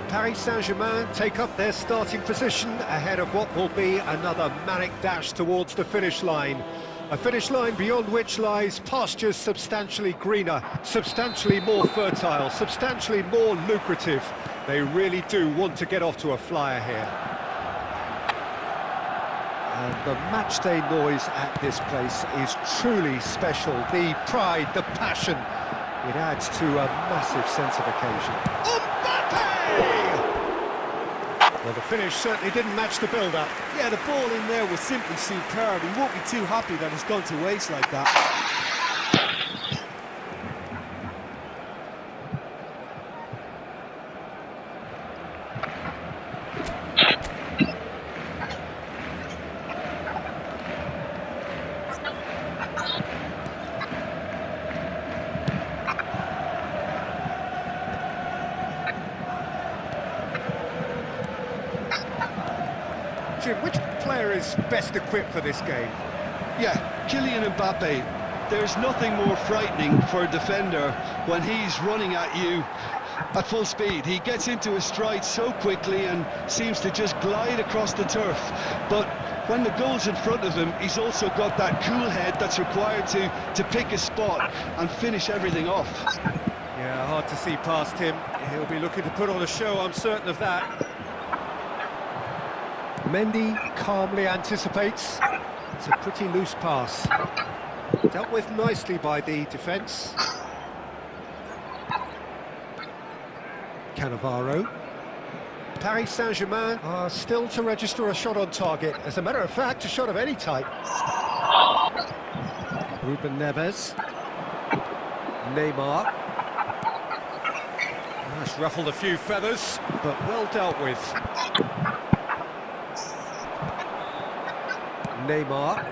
Paris Saint-Germain take up their starting position ahead of what will be another manic dash towards the finish line. A finish line beyond which lies pastures substantially greener, substantially more fertile, substantially more lucrative. They really do want to get off to a flyer here. And the matchday noise at this place is truly special. The pride, the passion, it adds to a massive sense of occasion. Mbappe! Well, the finish certainly didn't match the build-up. Yeah, the ball in there was simply superb. He won't be too happy that it's gone to waste like that. Jim, which player is best equipped for this game? Yeah, Kylian Mbappe. There's nothing more frightening for a defender when he's running at you at full speed. He gets into his stride so quickly and seems to just glide across the turf. But when the goal's in front of him, he's also got that cool head that's required to pick a spot and finish everything off. Yeah, hard to see past him. He'll be looking to put on a show, I'm certain of that. Mendy calmly anticipates. It's a pretty loose pass. Dealt with nicely by the defence. Cannavaro. Paris Saint-Germain are still to register a shot on target. As a matter of fact, a shot of any type. Ruben Neves. Neymar. That's ruffled a few feathers, but well dealt with. Neymar.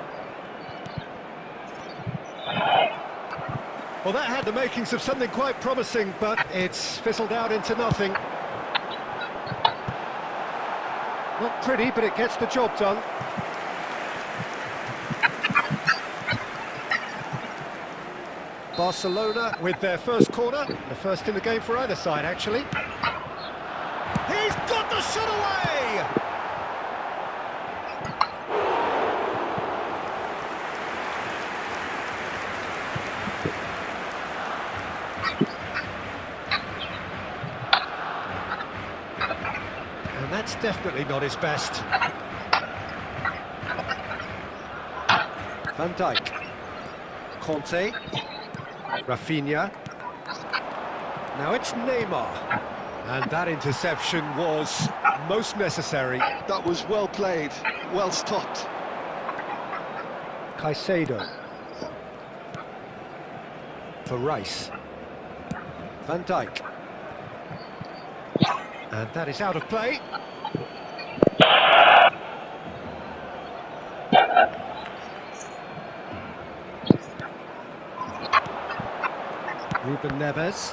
Well, that had the makings of something quite promising, but it's fizzled out into nothing. Not pretty, but it gets the job done. Barcelona with their first corner, the first in the game for either side, actually. He's got the shot away! And that's definitely not his best. Van Dijk. Conte. Rafinha. Now it's Neymar. And that interception was most necessary. That was well played, well stopped. Caicedo. For Rice. Van Dijk. And that is out of play. Ruben Neves.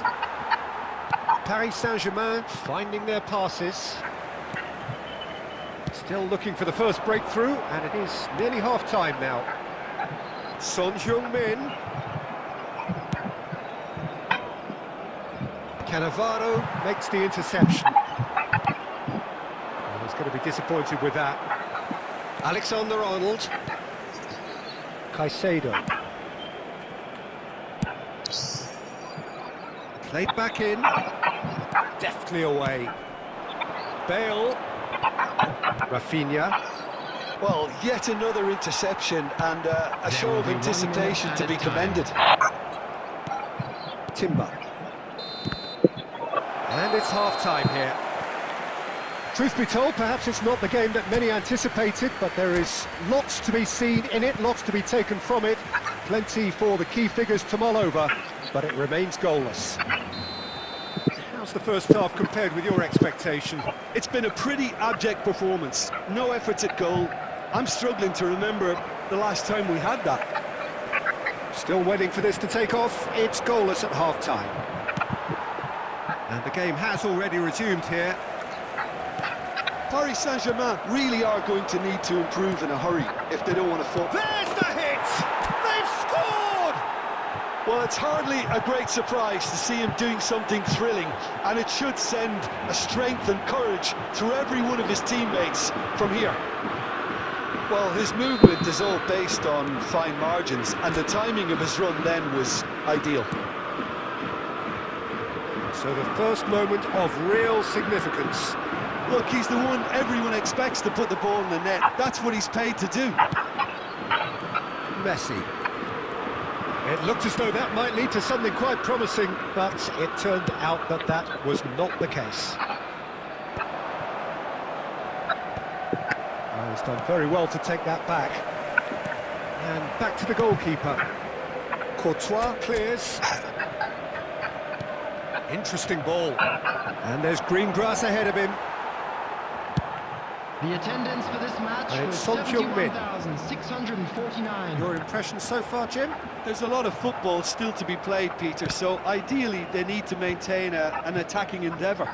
Paris Saint-Germain finding their passes. Still looking for the first breakthrough, and it is nearly half-time now. Son Heung-min. Cannavaro makes the interception. Oh, he's going to be disappointed with that. Alexander-Arnold. Caicedo. Played back in. Deftly away. Bale. Rafinha. Well, yet another interception and a show of anticipation to be commended. Timber. And it's half-time here. Truth be told, perhaps it's not the game that many anticipated, but there is lots to be seen in it, lots to be taken from it. Plenty for the key figures to mull over, but it remains goalless. How's the first half compared with your expectation? It's been a pretty abject performance. No efforts at goal. I'm struggling to remember the last time we had that. Still waiting for this to take off. It's goalless at half-time. And the game has already resumed here. Paris Saint-Germain really are going to need to improve in a hurry if they don't want to fall. There's the hit! They've scored! Well, it's hardly a great surprise to see him doing something thrilling, and it should send a strength and courage through every one of his teammates from here. Well, his movement is all based on fine margins, and the timing of his run then was ideal. So the first moment of real significance. Look, he's the one everyone expects to put the ball in the net. That's what he's paid to do. Messi. It looked as though that might lead to something quite promising, but it turned out that that was not the case. Oh, he's done very well to take that back. And back to the goalkeeper. Courtois clears. Interesting ball. And there's green grass ahead of him. The attendance for this match was Son Heung-min. 71,649. Your impressions so far, Jim? There's a lot of football still to be played, Peter, so ideally they need to maintain an attacking endeavour.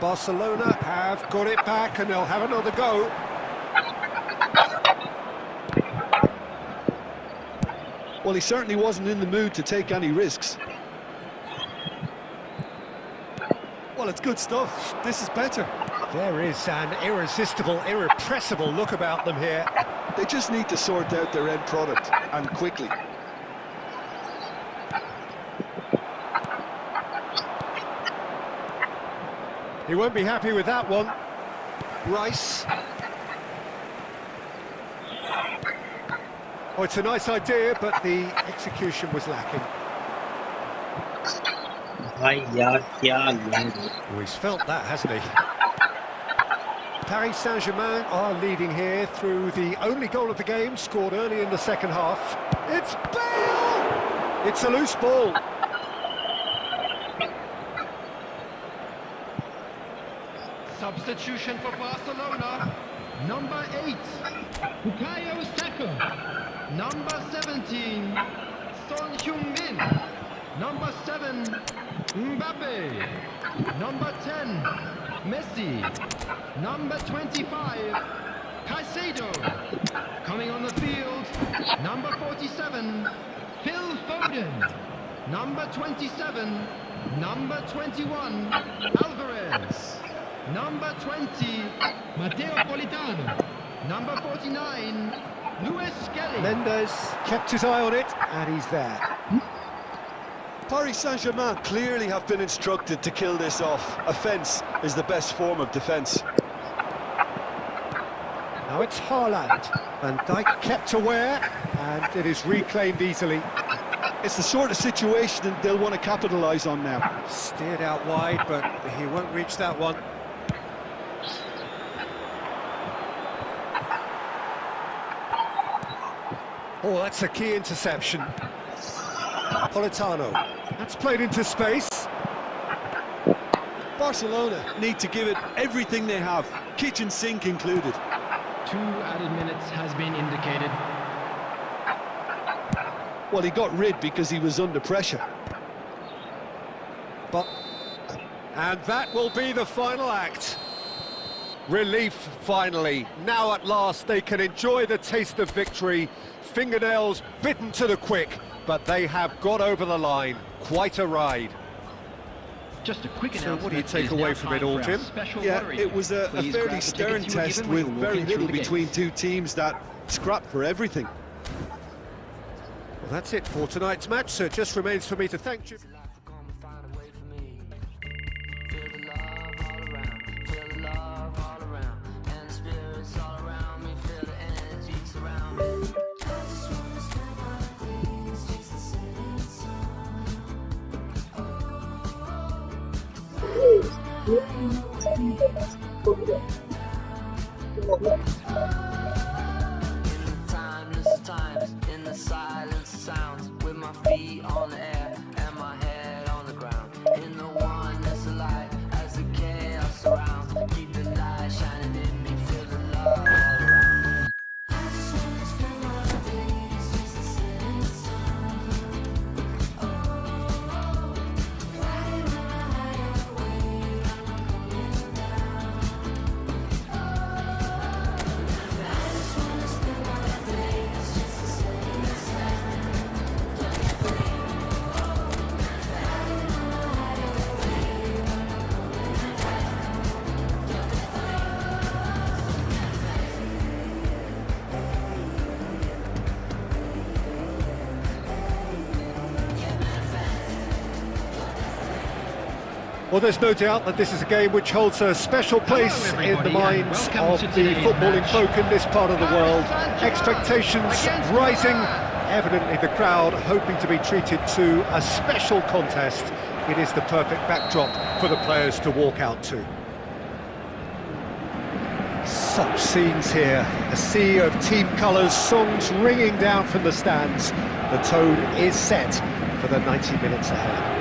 Barcelona have got it back and they'll have another go. Well, he certainly wasn't in the mood to take any risks. Well, it's good stuff. This is better. There is an irresistible, irrepressible look about them here. They just need to sort out their end product, and quickly. He won't be happy with that one. Rice. Oh, it's a nice idea, but the execution was lacking. Oh, he's felt that, hasn't he? Paris Saint-Germain are leading here through the only goal of the game, scored early in the second half. It's Bale! It's a loose ball. Substitution for Barcelona. Number 8, Bukayo Saka. Number 17, Son Heung-min. Number 7, Mbappe. Number 10, Messi. Number 25, Caicedo. Coming on the field, number 47, Phil Foden. Number 27, number 21, Alvarez. Number 20, Matteo Politano. Number 49, Luis Skelly. Mendes kept his eye on it, and he's there. Paris Saint-Germain clearly have been instructed to kill this off. Offence is the best form of defence. Now it's Haaland. Van Dijk kept aware, and it is reclaimed easily. It's the sort of situation that they'll want to capitalise on now. Steered out wide, but he won't reach that one. Oh, that's a key interception. Politano. That's played into space. Barcelona need to give it everything they have, kitchen sink included. 2 added minutes has been indicated. Well, he got rid because he was under pressure. And that will be the final act. Relief, finally. Now at last they can enjoy the taste of victory. Fingernails bitten to the quick, but they have got over the line. Quite a ride. Just a quick So announcement. what do you take away from it all, Jim? Yeah, it was a fairly stern test with very little between two teams that scrapped for everything. Well, that's it for tonight's match, so it just remains for me to thank Jim. Timeless times, in the silence sounds, with my feet on the air and my head on the ground, in the oneness of light as the chaos surrounds, keep the light shining in me, feel the love all around. I just wanna spend my days just sitting sun. Oh, riding on a higher wave, I'm not coming down. I just wanna spend my days just sitting sun. Well, there's no doubt that this is a game which holds a special place in the minds of the footballing folk in this part of the world. Expectations rising, evidently the crowd hoping to be treated to a special contest. It is the perfect backdrop for the players to walk out to. Such scenes here, a sea of team colours, songs ringing down from the stands. The tone is set for the 90 minutes ahead.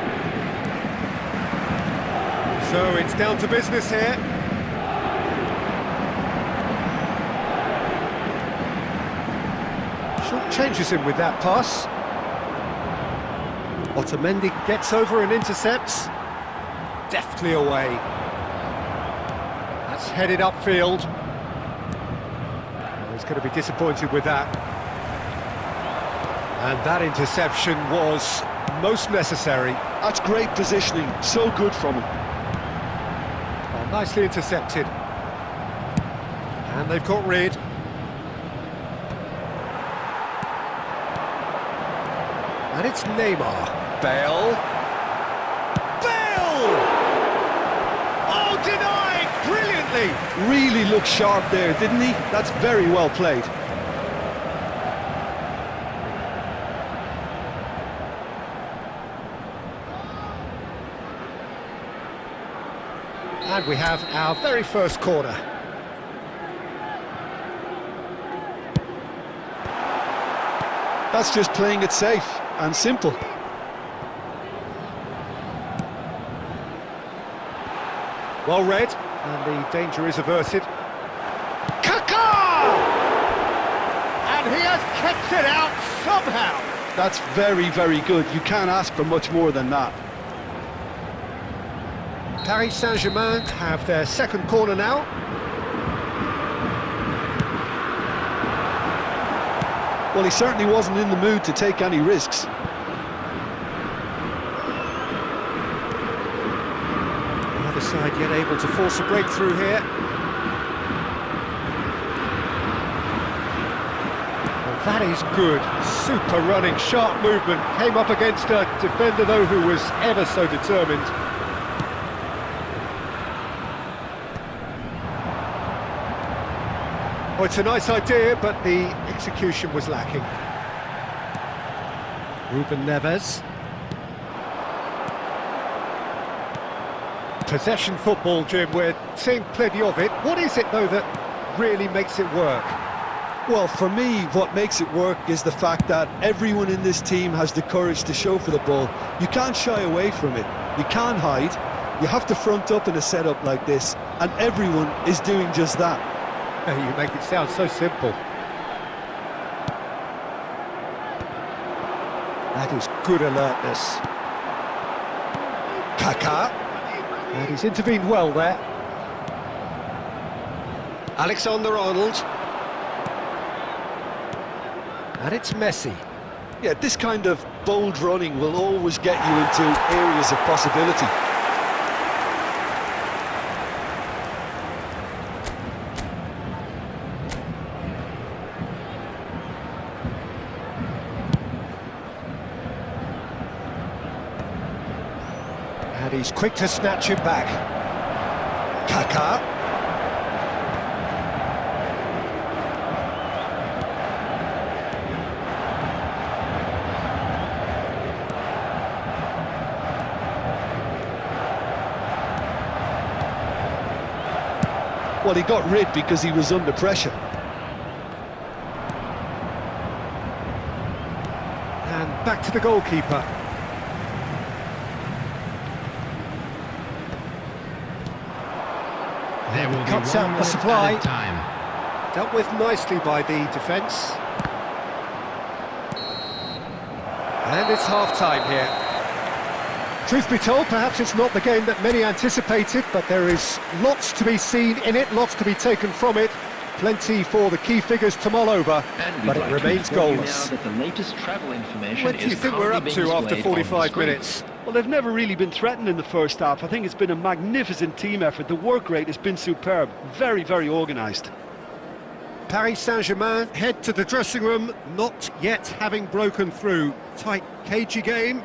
So it's down to business here. Short changes him with that pass. Otamendi gets over and intercepts. Deftly away. That's headed upfield. He's going to be disappointed with that. And that interception was most necessary. That's great positioning, so good from him. Well, nicely intercepted. And they've got rid. And it's Neymar. Bale. Bale! Oh, denied! Brilliantly! Really looked sharp there, didn't he? That's very well played. And we have our very first corner. That's just playing it safe and simple. Well read, and the danger is averted. Kaká! And he has kept it out somehow. That's very, very good. You can't ask for much more than that. Paris Saint-Germain have their second corner now. Well, he certainly wasn't in the mood to take any risks. The other side yet able to force a breakthrough here. Well, that is good. Super running, sharp movement. Came up against a defender, though, who was ever so determined. Oh, it's a nice idea, but the execution was lacking. Ruben Neves. Possession football, Jim, we're seeing plenty of it. What is it, though, that really makes it work? Well, for me, what makes it work is the fact that everyone in this team has the courage to show for the ball. You can't shy away from it. You can't hide. You have to front up in a setup like this, and everyone is doing just that. You make it sound so simple. That is good alertness. Kaká. And he's intervened well there. Alexander-Arnold. And it's Messi. Yeah, this kind of bold running will always get you into areas of possibility. And he's quick to snatch it back. Kaká. Well, he got rid because he was under pressure. And back to the goalkeeper. There will be Cuts 1 out the minute supply. added time. Dealt with nicely by the defence. And it's half-time here. Truth be told, perhaps it's not the game that many anticipated, but there is lots to be seen in it, lots to be taken from it. Plenty for the key figures to mull over, but it remains goalless. That the latest travel information What do you think we're up to after 45 minutes? Well, they've never really been threatened in the first half. I think it's been a magnificent team effort. The work rate has been superb. Very, very organised. Paris Saint-Germain head to the dressing room, not yet having broken through. Tight, cagey game.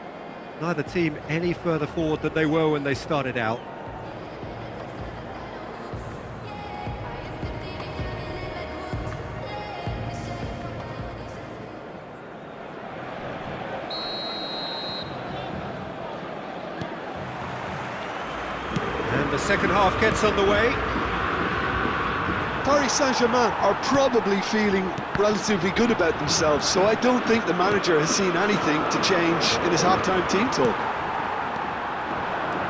Neither team any further forward than they were when they started out. And the second half gets underway. Paris Saint-Germain are probably feeling relatively good about themselves, so I don't think the manager has seen anything to change in his half-time team talk.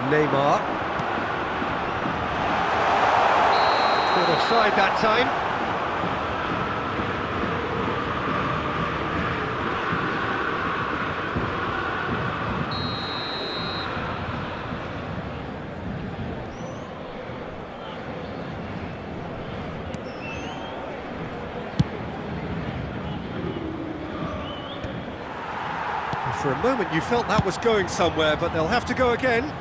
Neymar. Caught offside that time. For a moment you felt that was going somewhere, but they'll have to go again.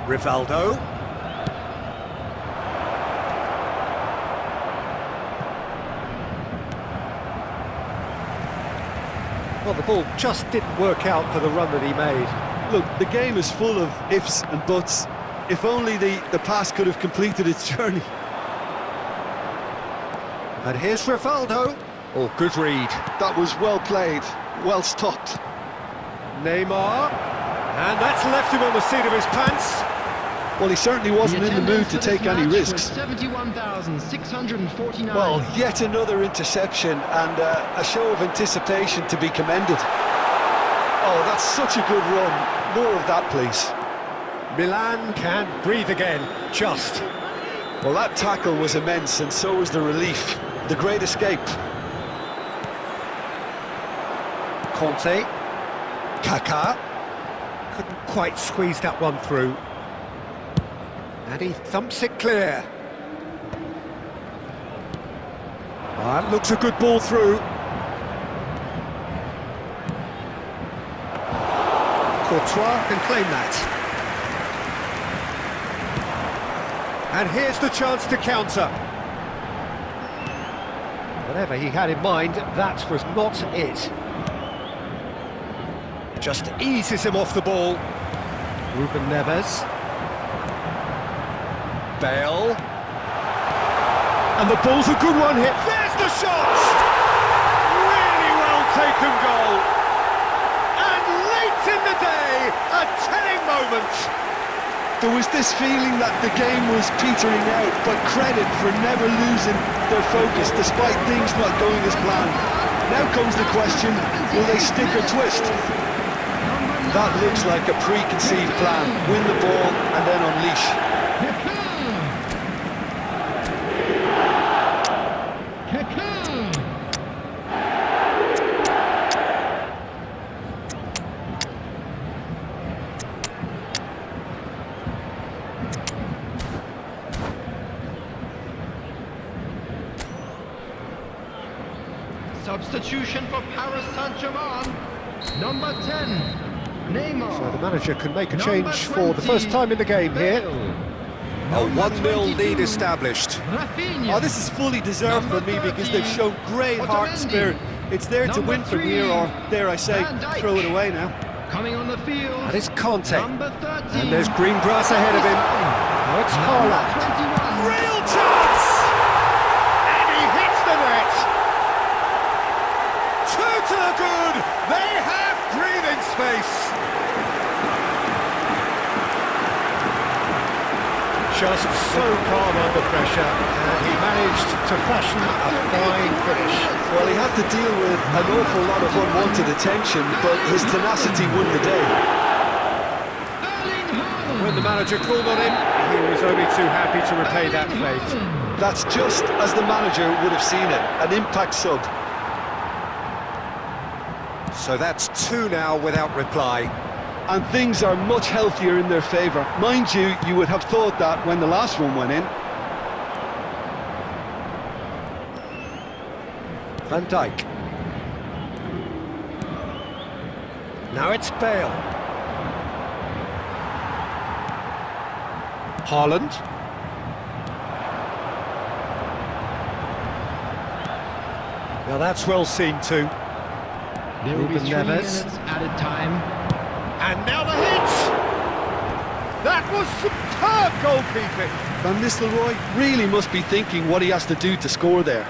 Rivaldo. Well, the ball just didn't work out for the run that he made. Look, the game is full of ifs and buts. If only the pass could have completed its journey. And here's Rivaldo. Oh, good read. That was well played, well stopped. Neymar. And that's left him on the seat of his pants. Well, he certainly wasn't in the mood to take any risks. 71,649. Well, yet another interception and a show of anticipation to be commended. Oh, that's such a good run. More of that, please. Milan can breathe again, just. Well, that tackle was immense, and so was the relief. The great escape. Conte. Kaká. Couldn't quite squeeze that one through. And he thumps it clear. That looks a good ball through. Courtois can claim that. And here's the chance to counter. Whatever he had in mind, that was not it. Just eases him off the ball. Ruben Neves. Bale. And the ball's a good one hit. There's the shot! Really well taken goal. And late in the day, a telling moment. There was this feeling that the game was petering out, but credit for never losing their focus despite things not going as planned. Now comes the question, will they stick or twist? That looks like a preconceived plan. Win the ball and then unleash. Substitution for Paris Saint-Germain. Number 10, Neymar. So the manager can make a Number change for the 20, first time in the game here. Bale. A Number 1-0 lead 22, established. Rafinha. Oh, this is fully deserved for Number me because 30, they've shown great heart and Otamendi. spirit. It's there to Number win from 3, here, or dare I say, Van Dijk. throw it away now. Coming on the field. That is Conte. Number 13. And there's green grass ahead of him. Now it's Number Haaland. 21. Real chance! And he hits the net! Two to the good! They have breathing space! Just so calm under pressure, and he managed to fashion a fine finish. Well, he had to deal with an awful lot of unwanted attention, but his tenacity won the day. When the manager called on him, he was only too happy to repay that fate. That's just as the manager would have seen it, an impact sub. So that's two now without reply. And things are much healthier in their favour. Mind you, you would have thought that when the last one went in. Van Dijk. Now it's Bale. Haaland. Now that's well seen too. There will be Ruben 3 Neves. minutes added time. And now the hit! That was superb goalkeeping! Van Nistelrooy really must be thinking what he has to do to score there.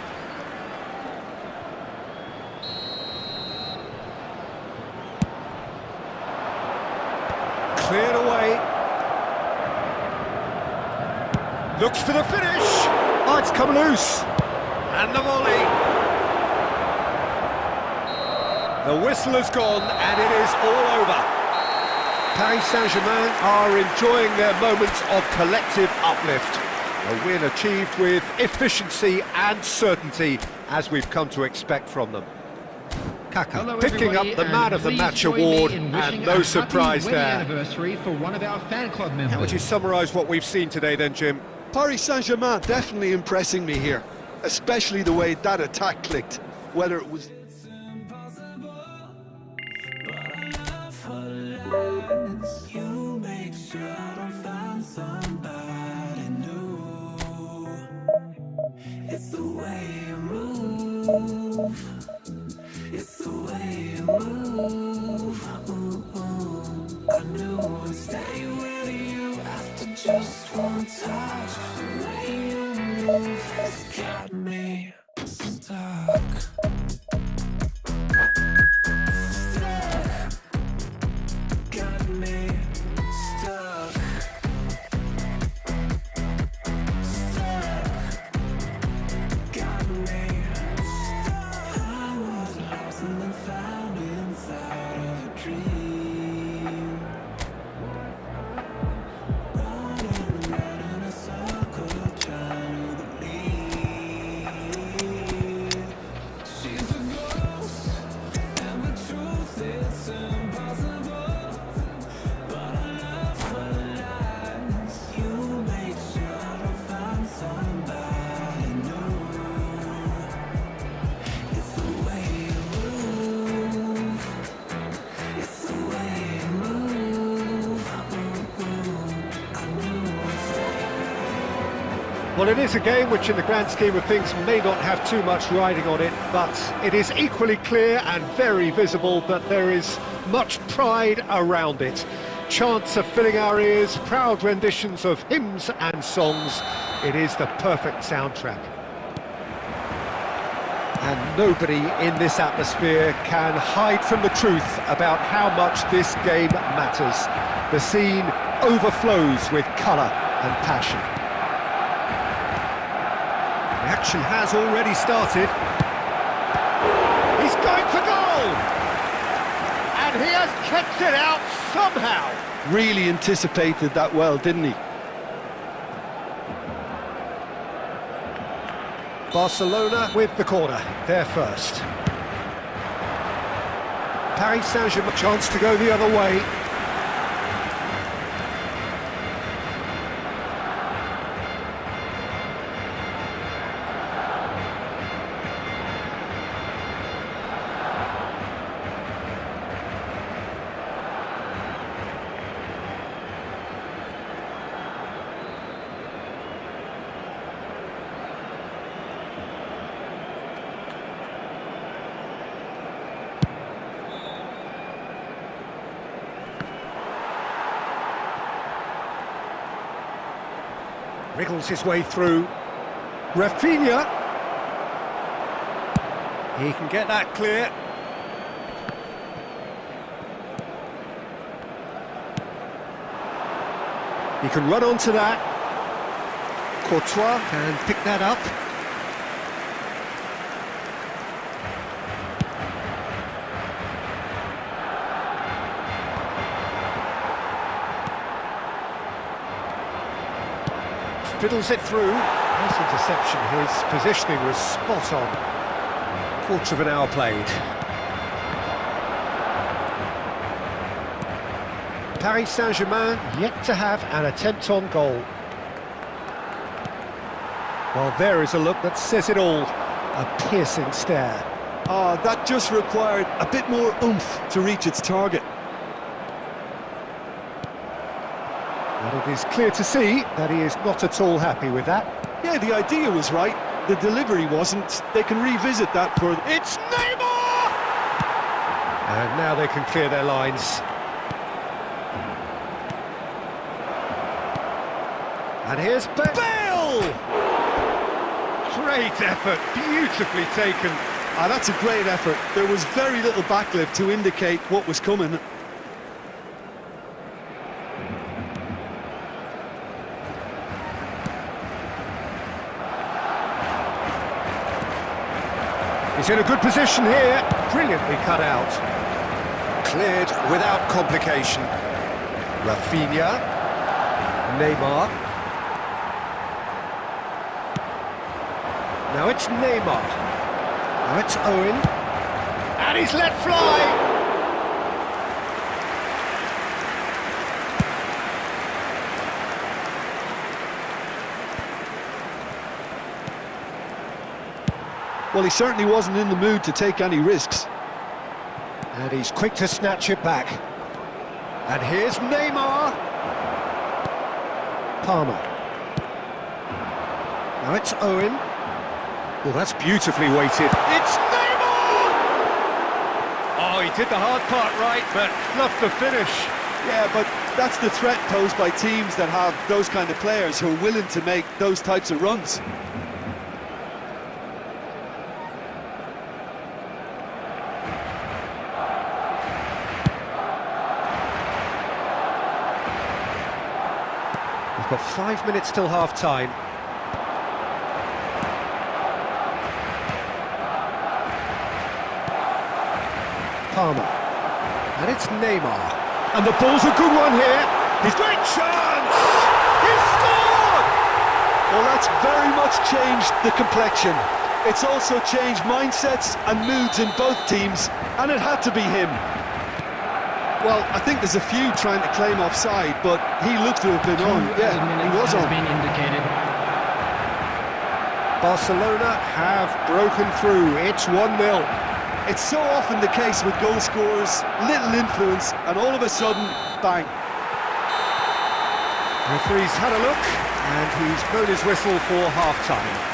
Cleared away. Looks for the finish! Oh, it's come loose! And the volley! The whistle has gone and it is all over. Paris Saint-Germain are enjoying their moments of collective uplift. A win achieved with efficiency and certainty, as we've come to expect from them. Kaka Hello, picking up everybody, the Man and of the please Match join me award, in and wishing no a surprise happy wedding there. anniversary for one of our fan club members. How would you summarise what we've seen today then, Jim? Paris Saint-Germain definitely impressing me here, especially the way that attack clicked, whether it was... You make sure I don't find somebody new. It's the way you move. It's the way you move. I knew I'd stay with you after just one touch. The way you move has got me stuck. Well, it is a game which in the grand scheme of things may not have too much riding on it, but it is equally clear and very visible that there is much pride around it. Chants are filling our ears, proud renditions of hymns and songs. It is the perfect soundtrack. And nobody in this atmosphere can hide from the truth about how much this game matters. The scene overflows with colour and passion. The action has already started. He's going for goal! And he has kept it out somehow! Really anticipated that well, didn't he? Barcelona with the corner, they're first. Paris Saint-Germain, chance to go the other way. Wriggles his way through. Rafinha. He can get that clear. He can run onto that. Courtois can pick that up. Fiddles it through. Nice interception. His positioning was spot on. Quarter of an hour played. Paris Saint-Germain yet to have an attempt on goal. Well, there is a look that says it all. A piercing stare. That just required a bit more oomph to reach its target. And it is clear to see that he is not at all happy with that. Yeah, the idea was right, the delivery wasn't. They can revisit that for... It's Neymar! And now they can clear their lines. And here's Bale! Great effort, beautifully taken. That's a great effort. There was very little backlift to indicate what was coming. He's in a good position here, brilliantly cut out. Cleared without complication. Rafinha, Neymar. Now it's Neymar. Now it's Owen. And he's let fly! Well, he certainly wasn't in the mood to take any risks. And he's quick to snatch it back. And here's Neymar. Palmer. Now it's Owen. Well, that's beautifully weighted. It's Neymar! Oh, he did the hard part right, but fluffed the finish. Yeah, but that's the threat posed by teams that have those kind of players who are willing to make those types of runs. We've got 5 minutes till half-time. Palmer. And it's Neymar. And the ball's a good one here. He's great chance! He's scored! Well, that's very much changed the complexion. It's also changed mindsets and moods in both teams, and it had to be him. Well, I think there's a few trying to claim offside, but he looked to have been on. Yeah, he was on. Been indicated. Barcelona have broken through. It's 1-0. It's so often the case with goal scorers, little influence, and all of a sudden, bang. Referee's had a look, and he's blown his whistle for half-time.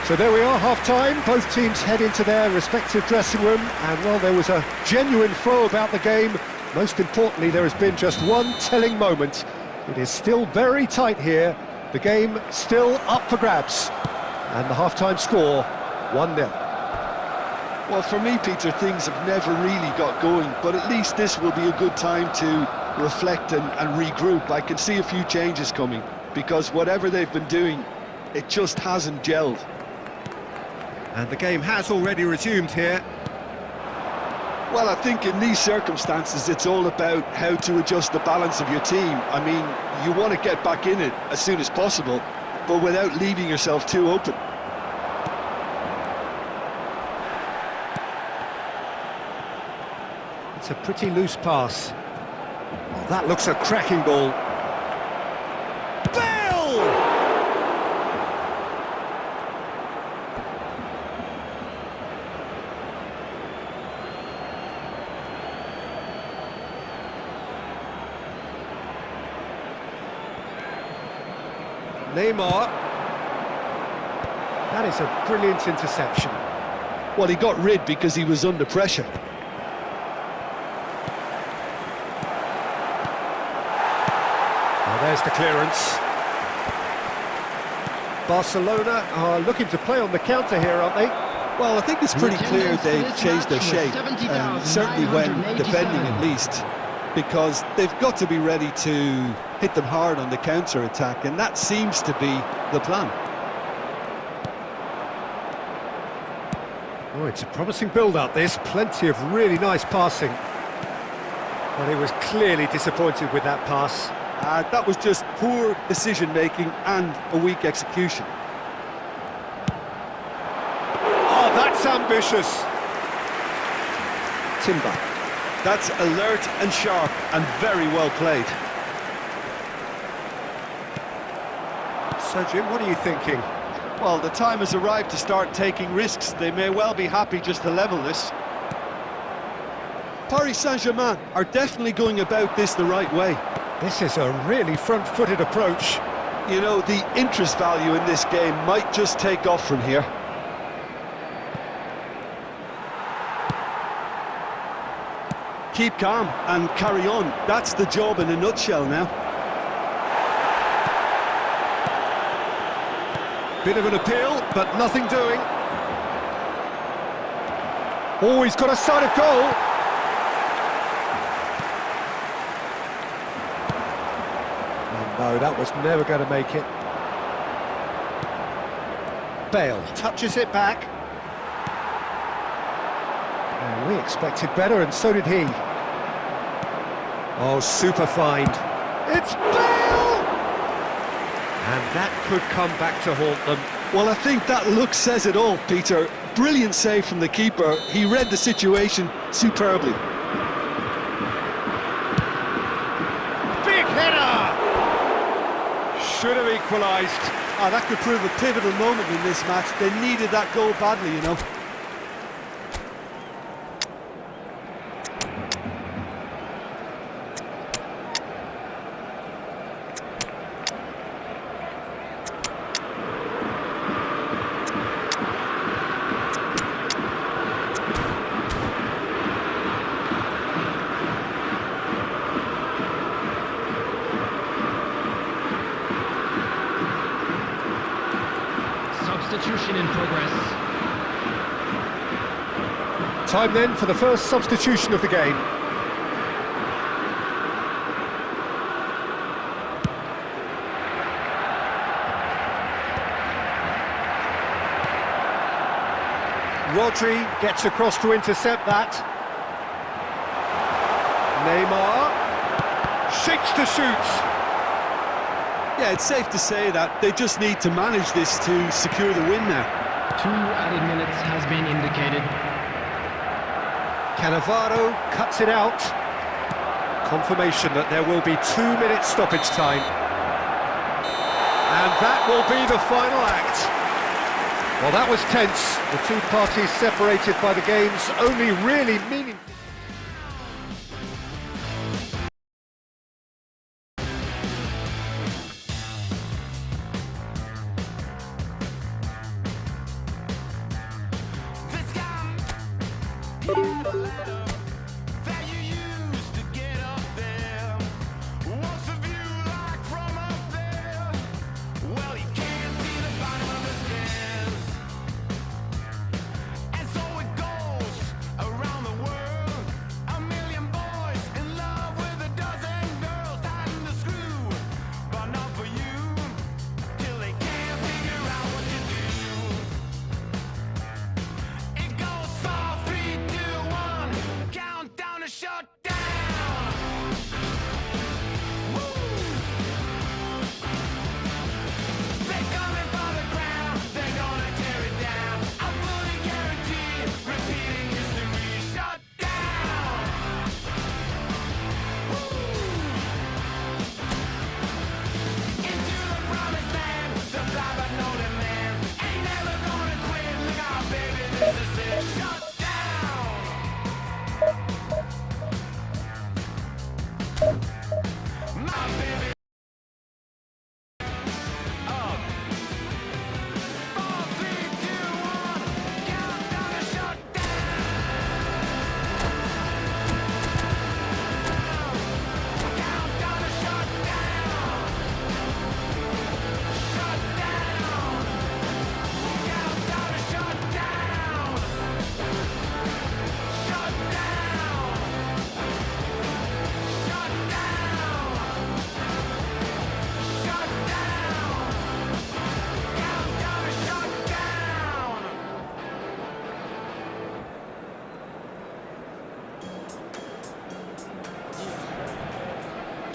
So there we are, half-time. Both teams head into their respective dressing room, and well, there was a genuine flow about the game. Most importantly, there has been just one telling moment. It is still very tight here. The game still up for grabs. And the half-time score, 1-0. Well, for me, Peter, things have never really got going, but at least this will be a good time to reflect and regroup. I can see a few changes coming, because whatever they've been doing, it just hasn't gelled. And the game has already resumed here. Well, I think in these circumstances, it's all about how to adjust the balance of your team. I mean, you want to get back in it as soon as possible, but without leaving yourself too open. It's a pretty loose pass. Oh, that looks a cracking ball. Bale! Neymar. That is a brilliant interception. Well, he got rid because he was under pressure. There's the clearance. Barcelona are looking to play on the counter here, aren't they? Well, I think it's pretty clear they've changed their shape, certainly when defending at least. because they've got to be ready to hit them hard on the counter-attack, and that seems to be the plan. Oh, it's a promising build-up, this. Plenty of really nice passing. But he was clearly disappointed with that pass. That was just poor decision-making and a weak execution. Oh, that's ambitious. Timber. That's alert and sharp and very well played. So, Jim, what are you thinking? Well, the time has arrived to start taking risks. They may well be happy just to level this. Paris Saint-Germain are definitely going about this the right way. This is a really front-footed approach. You know, the interest value in this game might just take off from here. Keep calm and carry on. That's the job in a nutshell now. Bit of an appeal, but nothing doing. Oh, he's got a sight of goal. Oh, no, that was never going to make it. Bale touches it back. Oh, we expected better, and so did he. Oh, super find. It's Bale! And that could come back to haunt them. Well, I think that look says it all, Peter. Brilliant save from the keeper. He read the situation superbly. Big header! Should have equalised. That could prove a pivotal moment in this match. They needed that goal badly, you know. Substitution in progress. Time then for the first substitution of the game. Rodri gets across to intercept that. Neymar shakes to shoot. Yeah, it's safe to say that they just need to manage this to secure the win now. 2 added minutes has been indicated. Cannavaro cuts it out. Confirmation that there will be 2 minutes stoppage time. And that will be the final act. Well, that was tense. The two parties separated by the game's only really meaningful.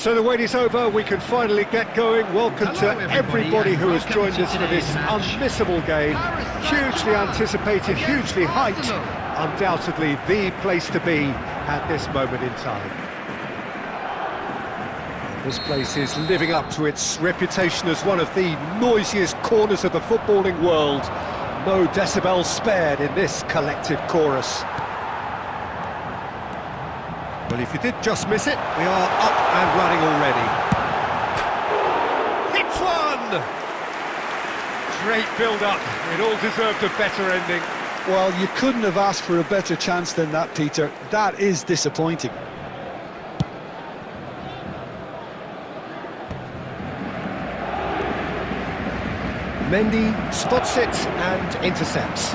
So the wait is over, we can finally get going. Welcome Hello, to everybody who has welcome joined to us for this today's match. unmissable game. Hugely anticipated, hugely hyped. Undoubtedly the place to be at this moment in time. This place is living up to its reputation as one of the noisiest corners of the footballing world. No decibels spared in this collective chorus. Well, if you did just miss it, we are up and running already. Hits one! Great build-up. It all deserved a better ending. Well, you couldn't have asked for a better chance than that, Peter. That is disappointing. Mendy spots it and intercepts.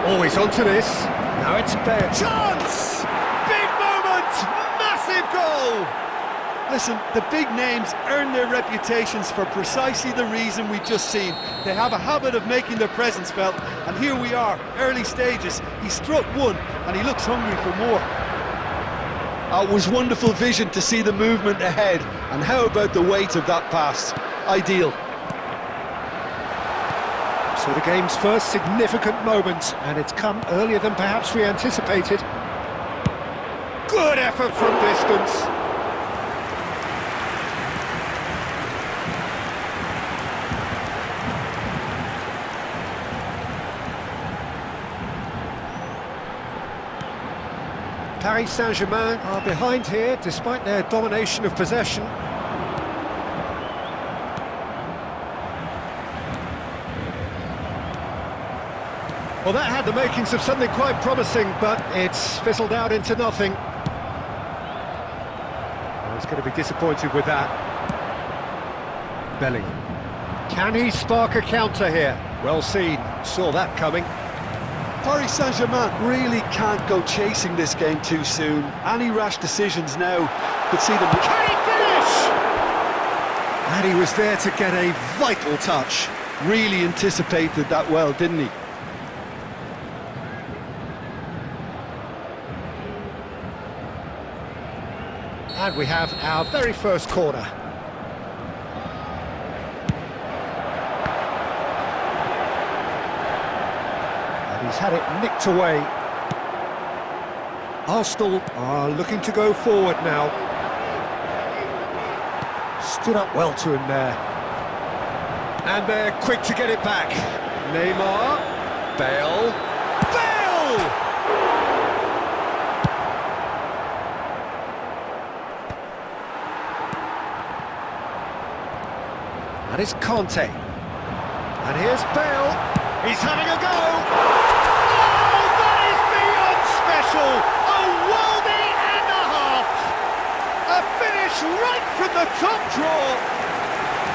Always onto this. Now it's Bale. Chance! Big moment! Massive goal! Listen, the big names earn their reputations for precisely the reason we've just seen. They have a habit of making their presence felt, and here we are, early stages. He struck one, and he looks hungry for more. It was wonderful vision to see the movement ahead, and how about the weight of that pass? Ideal. So the game's first significant moment, and it's come earlier than perhaps we anticipated. Good effort from distance. Paris Saint-Germain are behind here, despite their domination of possession. Well, that had the makings of something quite promising, but it's fizzled out into nothing. Well, he's going to be disappointed with that. Bellingham. Can he spark a counter here? Well seen, saw that coming. Paris Saint-Germain really can't go chasing this game too soon. Any rash decisions now could see them... Can he finish? And he was there to get a vital touch. Really anticipated that well, didn't he? And we have our very first corner. And he's had it nicked away. Arsenal are looking to go forward now. Stood up well to him there. And they're quick to get it back. Neymar. Bale. Bale! And it's Conte. And here's Bale. He's having a go. Oh, that is beyond special. A worldie and a half. A finish right from the top draw.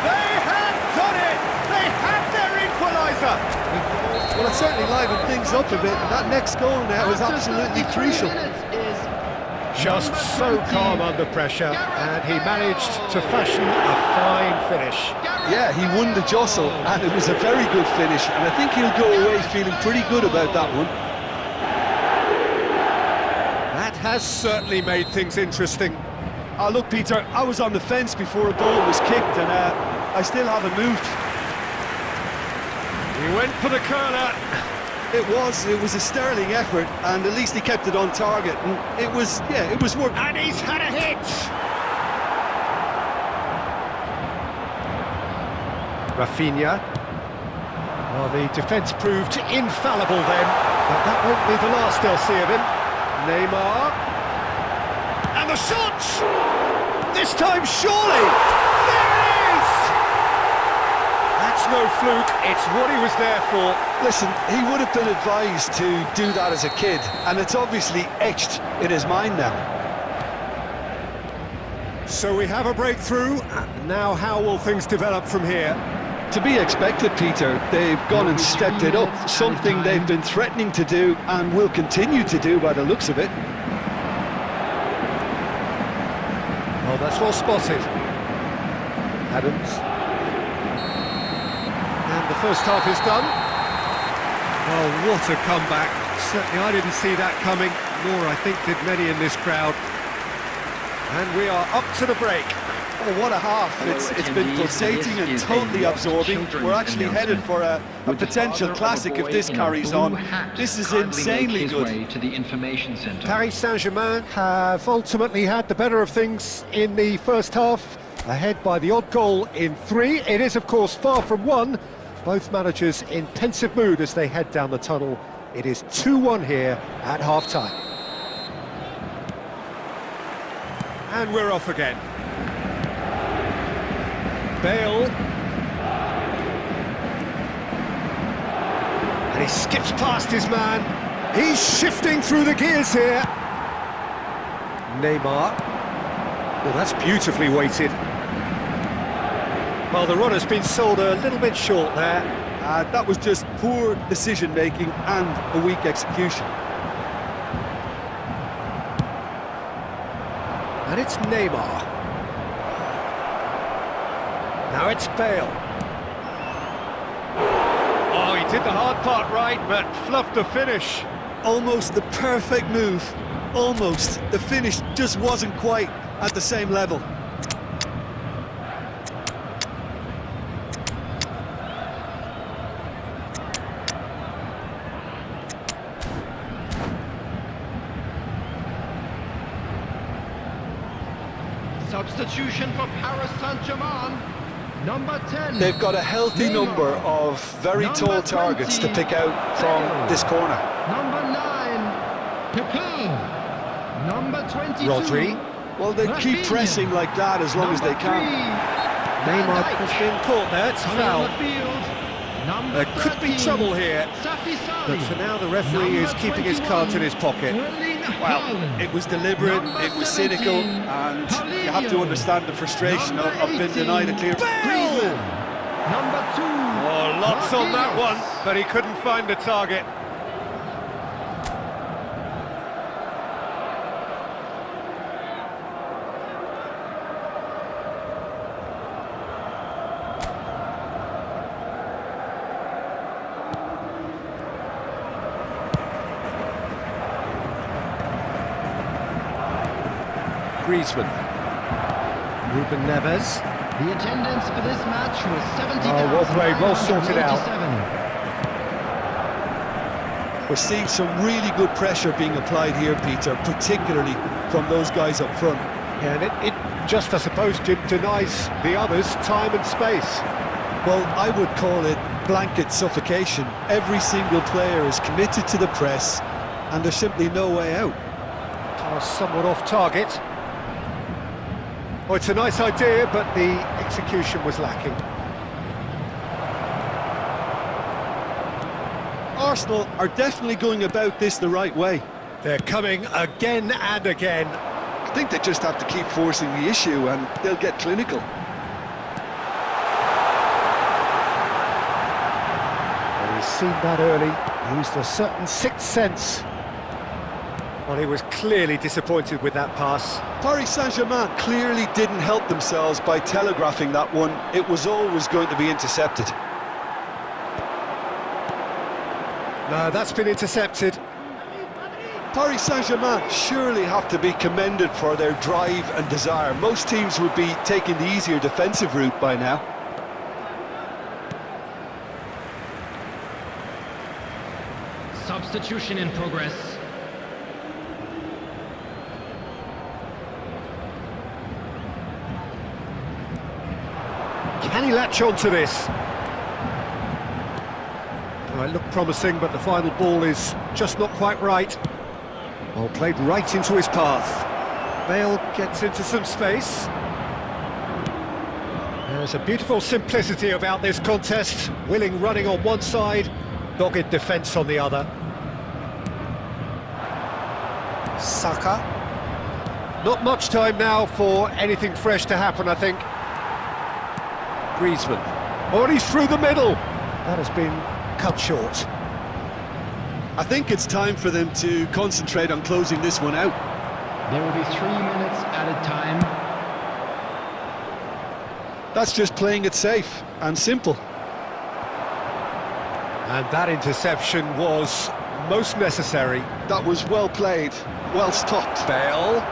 They have done it. They have their equaliser. Well, it certainly livened things up a bit, and that next goal now is absolutely crucial. Just so calm under pressure, and he managed to fashion a fine finish. Yeah, he won the jostle, and it was a very good finish, and I think he'll go away feeling pretty good about that one. That has certainly made things interesting. Look, Peter, I was on the fence before a ball was kicked, and I still haven't moved. He went for the curler. It was a sterling effort, and at least he kept it on target, and it was work. And he's had a hit! Rafinha. Well, the defence proved infallible then, but that won't be the last they'll see of him. Neymar. And the shot! This time, surely! There it is! That's no fluke, it's what he was there for. Listen, he would have been advised to do that as a kid, and it's obviously etched in his mind now. So we have a breakthrough. Now how will things develop from here? To be expected, Peter. They've gone and stepped it up, something they've been threatening to do and will continue to do by the looks of it. Oh, that's well spotted. Adams. And the first half is done. Oh, what a comeback. Certainly I didn't see that coming, nor I think did many in this crowd. And we are up to the break. Oh, what a half. It's been pulsating and totally absorbing. We're actually headed for a potential classic if this carries on. This is insanely good. To the information center. Paris Saint-Germain have ultimately had the better of things in the first half, ahead by the odd goal in 3. It is, of course, far from 1. Both managers in pensive mood as they head down the tunnel. It is 2-1 here at half-time. And we're off again. Bale. And he skips past his man. He's shifting through the gears here. Neymar. Oh, that's beautifully weighted. Well, the runner's been sold a little bit short there. That was just poor decision-making and a weak execution. And it's Neymar. Now it's Bale. Oh, he did the hard part right, but fluffed the finish. Almost the perfect move. Almost. The finish just wasn't quite at the same level. Substitution for Paris Saint-Germain. Number 10. They've got a healthy number of very tall targets to pick out from this corner. Number 9. Pepe. Number 22. Rodri. Well, they keep pressing like that as long as they can. Neymar has been caught there, it's foul. There could be trouble here, but for now the referee is keeping his cards in his pocket. Well, it was deliberate, it was cynical, and you have to understand the frustration of being denied a clear... Bale! Number 2. Oh, lots on that one, but he couldn't find the target. Griezmann. Ruben Neves. The attendance for this match was 70,000. Oh, well played, well sorted out. We're seeing some really good pressure being applied here, Peter, particularly from those guys up front. Yeah, and it just, I suppose, denies the others time and space. Well, I would call it blanket suffocation. Every single player is committed to the press, and there's simply no way out. Somewhat off target. Oh, it's a nice idea, but the execution was lacking. Arsenal are definitely going about this the right way. They're coming again and again. I think they just have to keep forcing the issue and they'll get clinical. He's seen that early, used a certain sixth sense. Well, he was clearly disappointed with that pass. Paris Saint-Germain clearly didn't help themselves by telegraphing that one. It was always going to be intercepted. No, that's been intercepted. Paris Saint-Germain surely have to be commended for their drive and desire. Most teams would be taking the easier defensive route by now. Substitution in progress. Can he latch on to this? Oh, it looked promising, but the final ball is just not quite right. Well, played right into his path. Bale gets into some space. There's a beautiful simplicity about this contest. Willing running on one side, dogged defence on the other. Saka. Not much time now for anything fresh to happen, I think. Griezmann. Oh, and he's through the middle. That has been cut short. I think it's time for them to concentrate on closing this one out. There will be 3 minutes added time. That's just playing it safe and simple. And that interception was most necessary. That was well played, well stopped. Bale.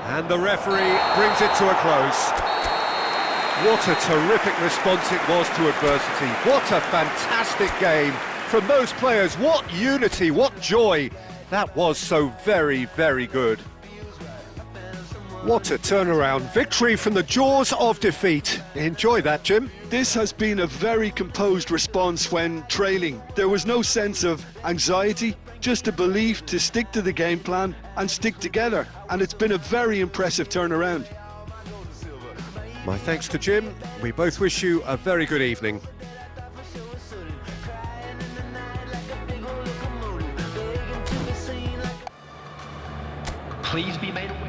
And the referee brings it to a close. What a terrific response it was to adversity. What a fantastic game from those players. What unity, what joy. That was so very, very good. What a turnaround. Victory from the jaws of defeat. Enjoy that, Jim. This has been a very composed response when trailing. There was no sense of anxiety, just a belief to stick to the game plan and stick together. And it's been a very impressive turnaround. My thanks to Jim. We both wish you a very good evening. Please be made aware.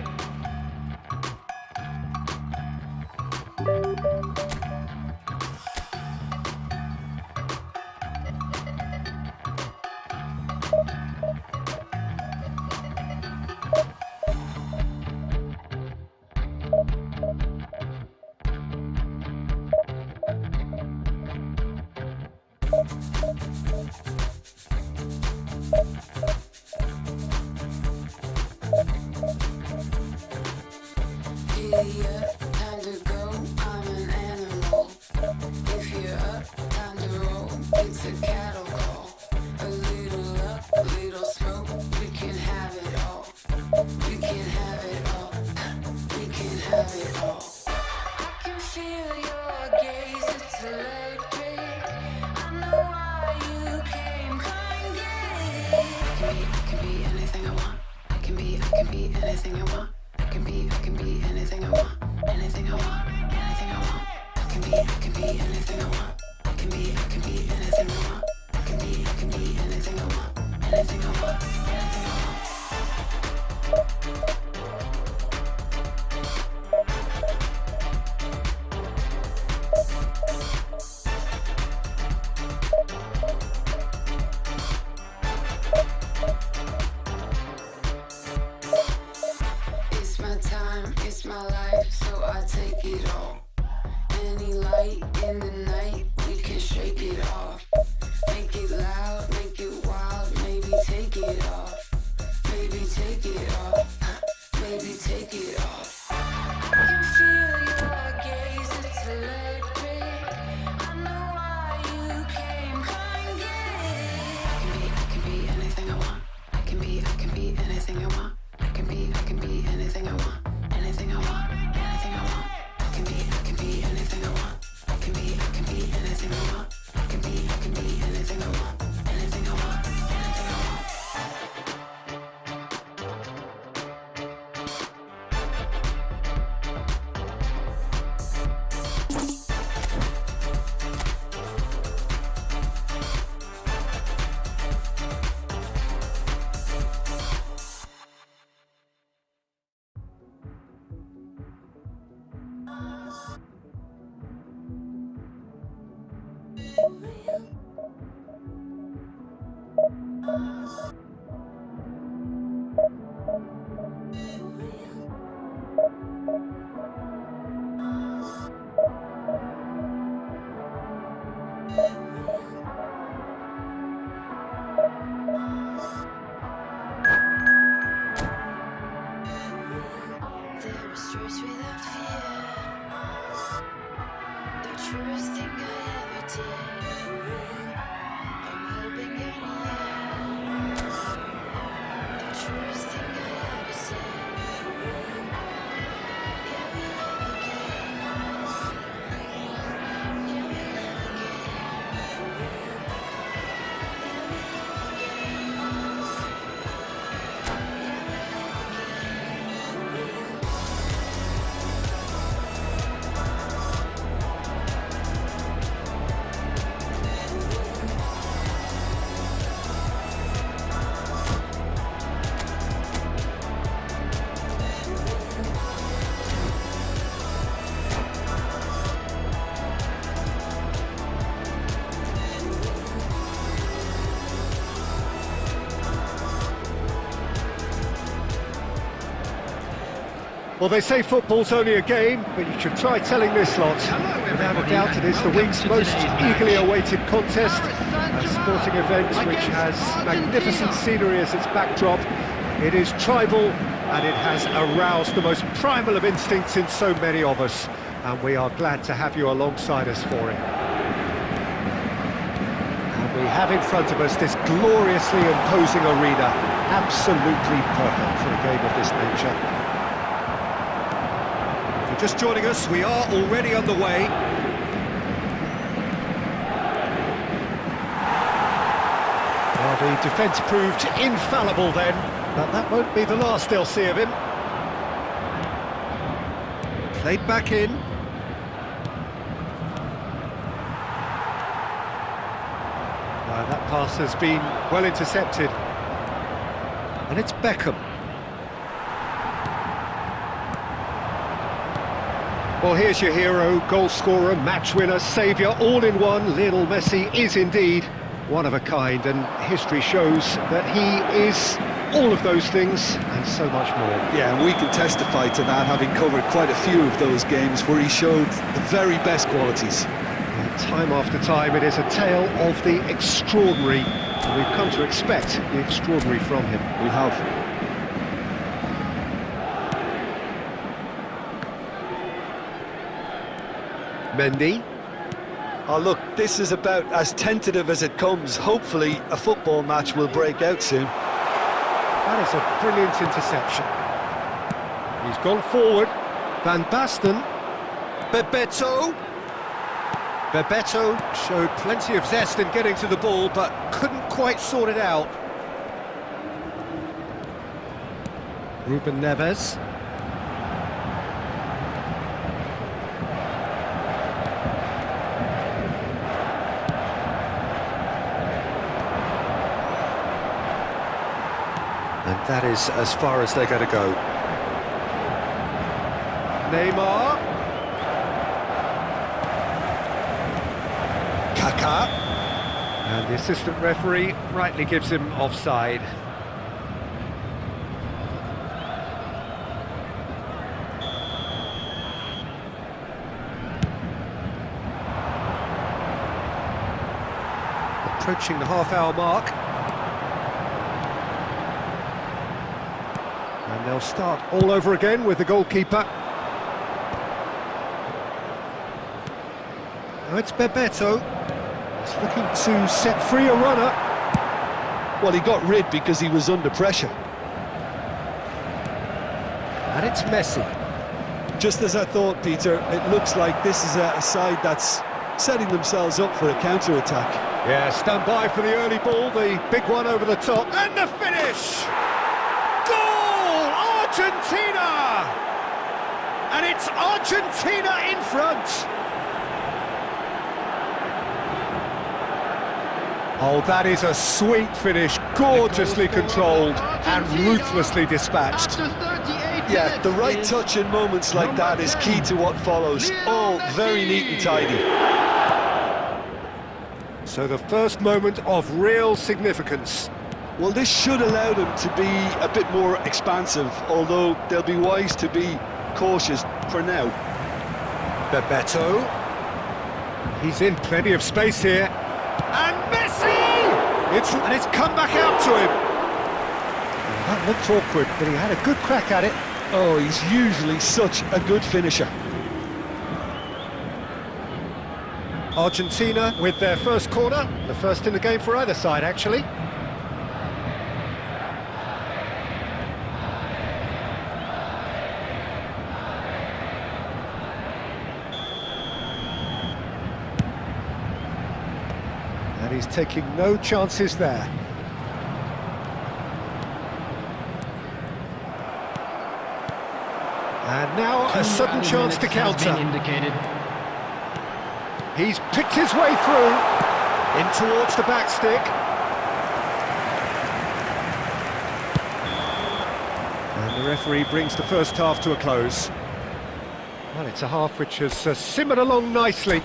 Time to go, I'm an animal. If you're up, time to roll, it's a cattle call. A little up, a little smoke, we can have it all. We can have it all, we can have it all. I can feel your gaze, it's electric. I know why you came, come get it. I can be anything I want. I can be anything I want. I can be anything I want, anything I want, anything I want. I can be anything I want. I can be anything I want. I can be anything I want, anything I want, anything I want. It's my time, it's my life, so I take it all. Any light in the night, we can shake it off. Make it loud, make it wild, maybe take it off. Maybe take it off, maybe take it off. I can feel your gaze, it's electric. I know why you came, come get it. I can be anything I want. I can be anything I want. I can be anything I want, anything I want, anything I want. I can be anything I want. I can be anything I want. I can be anything I want, anything I want, anything I want. There is truth without fear. The truest thing I ever did. I'm hoping you're near. The truest thing I ever said. Yeah, we love again. Yeah, we love again. Yeah, we love again. Well, they say football's only a game, but you should try telling this lot. Without a doubt, it is the week's most eagerly awaited contest, a sporting event which has magnificent scenery as its backdrop. It is tribal, and it has aroused the most primal of instincts in so many of us, and we are glad to have you alongside us for it. And we have in front of us this gloriously imposing arena, absolutely perfect for a game of this nature. If you're just joining us, we are already underway. Well, the defence proved infallible then, but that won't be the last they'll see of him. Played back in. That pass has been well intercepted. And it's Beckham. Well, here's your hero, goal scorer, match winner, saviour, all in one. Lionel Messi is indeed one of a kind, and history shows that he is all of those things and so much more. Yeah, and we can testify to that, having covered quite a few of those games where he showed the very best qualities. And time after time, it is a tale of the extraordinary, and we've come to expect the extraordinary from him. We have. Mendy. Oh, look, this is about as tentative as it comes. Hopefully, a football match will break out soon. That is a brilliant interception. He's gone forward. Van Basten. Bebeto. Bebeto showed plenty of zest in getting to the ball, but couldn't quite sort it out. Ruben Neves. And that is as far as they're going to go. Neymar. Kaká. And the assistant referee rightly gives him offside. Approaching the half-hour mark. And they'll start all over again with the goalkeeper. Now it's Bebeto. He's looking to set free a runner. Well, he got rid because he was under pressure. And it's Messi. Just as I thought, Peter, it looks like this is a side that's setting themselves up for a counter-attack. Yeah, stand by for the early ball, the big one over the top. And the finish! Goal! Argentina! And it's Argentina in front! Oh, that is a sweet finish, gorgeously controlled and ruthlessly dispatched. Yeah, the right touch in moments like that is key to what follows. All very neat and tidy. So the first moment of real significance. Well, this should allow them to be a bit more expansive, although they'll be wise to be cautious for now. Bebeto. He's in plenty of space here. And Messi! And it's come back out to him. That looked awkward, but he had a good crack at it. Oh, he's usually such a good finisher. Argentina with their first corner, the first in the game for either side, actually. And he's taking no chances there. And now a sudden chance to counter. He's picked his way through, in towards the back stick. And the referee brings the first half to a close. Well, it's a half which has simmered along nicely,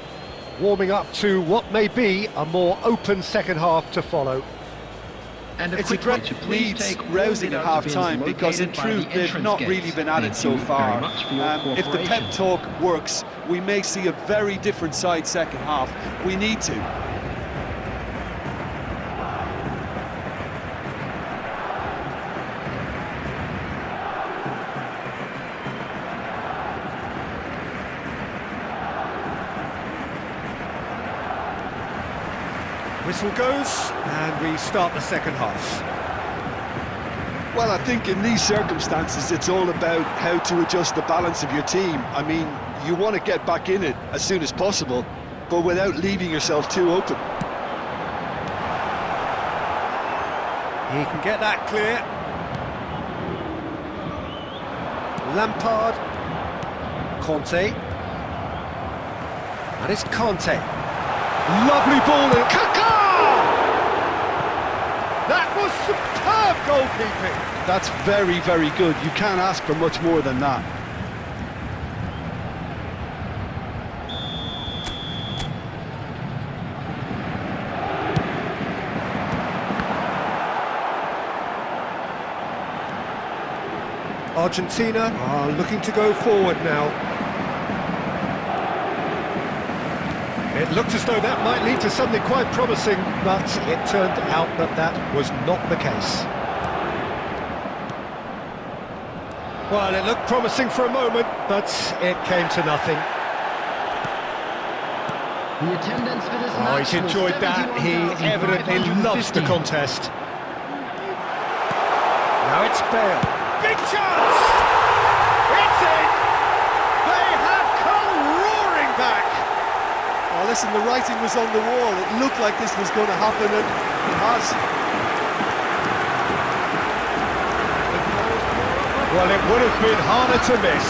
warming up to what may be a more open second half to follow. And It's a great needs rousing at half-time because in truth they've not really been at it so far. If the pep talk works, we may see a very different side second half. We need to. whistle goes, and we start the second half. Well, I think in these circumstances, it's all about how to adjust the balance of your team. I mean, you want to get back in it as soon as possible, but without leaving yourself too open. He can get that clear. Lampard. Conte. And it's Conte. Lovely ball in. Kaká! That was superb goalkeeping. That's very, very good. You can't ask for much more than that. Argentina are looking to go forward now. It looked as though that might lead to something quite promising, but it turned out that that was not the case. Well, it looked promising for a moment, but it came to nothing. The attendance for this Oh, match he's was enjoyed that. He evidently loves the 71,550. contest. Now it's Bale. Big chance! It's in! They have come roaring back! Oh, listen, the writing was on the wall. It looked like this was going to happen, and it has. Well, it would have been harder to miss.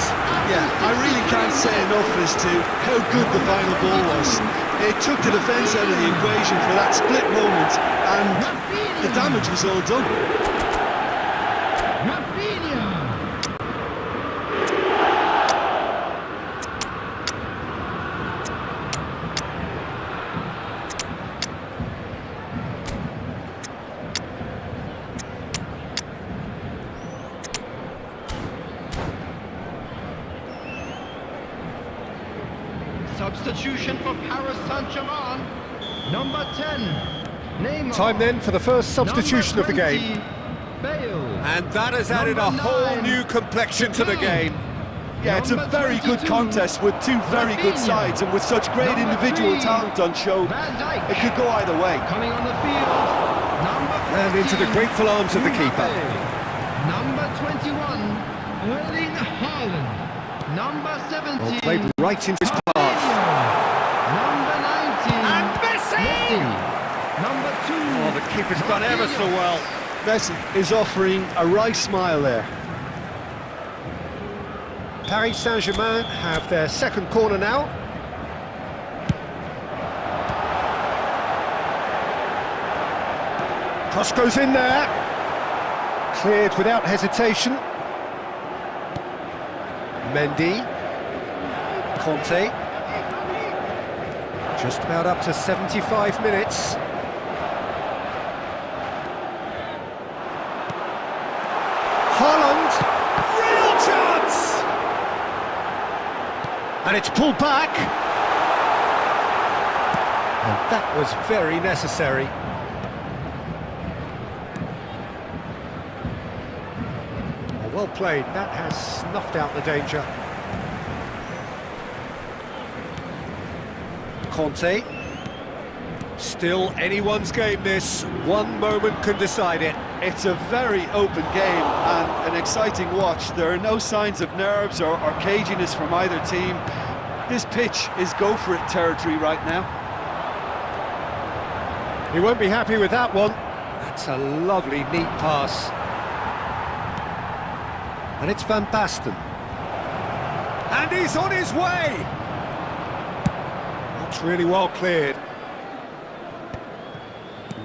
Yeah, I really can't say enough as to how good the final ball was. It took the defence out of the equation for that split moment, and the damage was all done. Substitution for Paris Saint-Germain. Number 10, Neymar. Time then for the first substitution of the Number game. 20, Bale. And that has added a Number whole 9, new complexion to the game. Yeah, it's a Number very good 22, contest with two very good Rafinha. sides, and with such great Number individual 3, talent on show, Van Dijk. it could go either way. Coming on the field, number 14, And into the grateful arms of the keeper. Mbappe. Number 21, Erling Haaland. Number 17, Well, played right into his path. Number 19, And Messi! Number 2, Oh, the keeper's done ever so well. Messi is offering a wry smile there. Paris Saint-Germain have their second corner now. Cross goes in there. Cleared without hesitation. Mendy. Conte. Just about up to 75 minutes. Haaland. Real chance! And it's pulled back. And that was very necessary. Well played, that has snuffed out the danger. Conte. Still anyone's game this, one moment can decide it. It's a very open game and an exciting watch. There are no signs of nerves or caginess from either team. This pitch is go-for-it territory right now. He won't be happy with that one. That's a lovely, neat pass. And it's Van Basten. And he's on his way! That's really well cleared.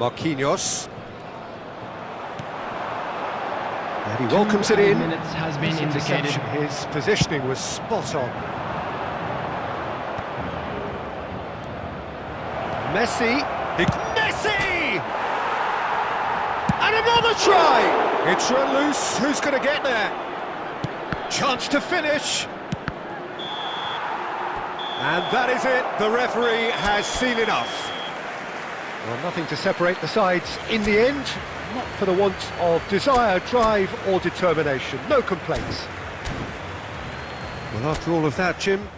Marquinhos. And he welcomes it in. minutes has been indicated. Interception. His positioning was spot on. Messi. Messi! And another try! It's run loose. Who's going to get there? Chance to finish. And that is it. The referee has seen enough. Well, nothing to separate the sides in the end. Not for the want of desire, drive or determination. No complaints. Well, after all of that, Jim,